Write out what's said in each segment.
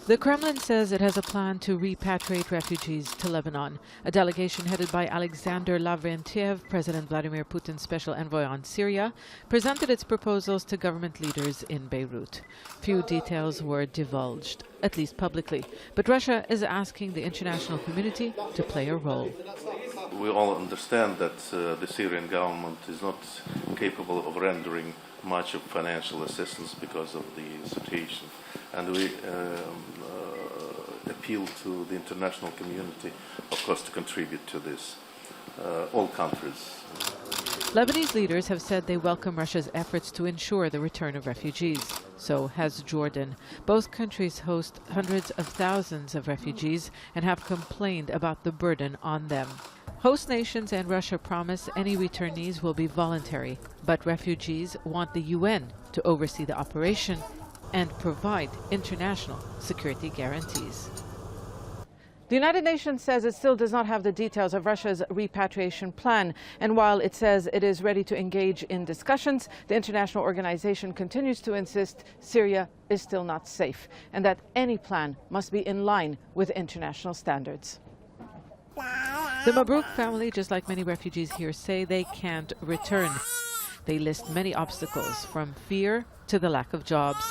The Kremlin says it has a plan to repatriate refugees to Lebanon. A delegation headed by Alexander LAVRENTIEV, President Vladimir Putin's special envoy on Syria, presented its proposals to government leaders in Beirut. Few details were divulged, at least publicly, but Russia is asking the international community to play a role. We all understand that the Syrian government is not capable of rendering much of financial assistance because of the situation. And we appeal to the international community, of course, to contribute to this, all countries. Lebanese leaders have said they welcome Russia's efforts to ensure the return of refugees. So has Jordan. Both countries host hundreds of thousands of refugees and have complained about the burden on them. Host nations and Russia promise any returnees will be voluntary, but refugees want the UN to oversee the operation and provide international security guarantees. The United Nations says it still does not have the details of Russia's repatriation plan, and while it says it is ready to engage in discussions, the international organization continues to insist Syria is still not safe and that any plan must be in line with international standards. The MABROUK family, just like many refugees here, say they can't return. They list many obstacles, from fear to the lack of jobs.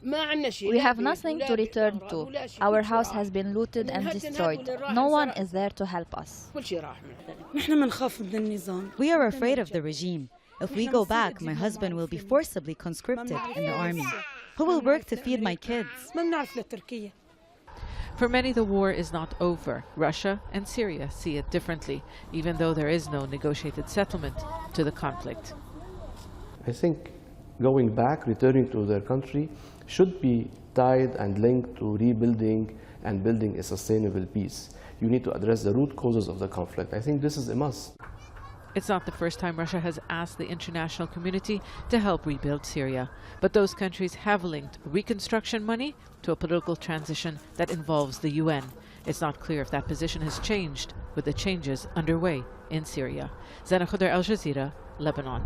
We have nothing to return to. Our house has been looted and destroyed. No one is there to help us. We are afraid of the regime. If we go back, my husband will be forcibly conscripted in the army. Who will work to feed my kids? For many, the war is not over. Russia and Syria see it differently, even though there is no negotiated settlement to the conflict. I think going back, returning to their country, should be tied and linked to rebuilding and building a sustainable peace. You need to address the root causes of the conflict. I think this is a must. It's not the first time Russia has asked the international community to help rebuild Syria, but those countries have linked reconstruction money to a political transition that involves the UN. It's not clear if that position has changed with the changes underway in Syria. Zeina, Khodr, Al Jazeera, Lebanon.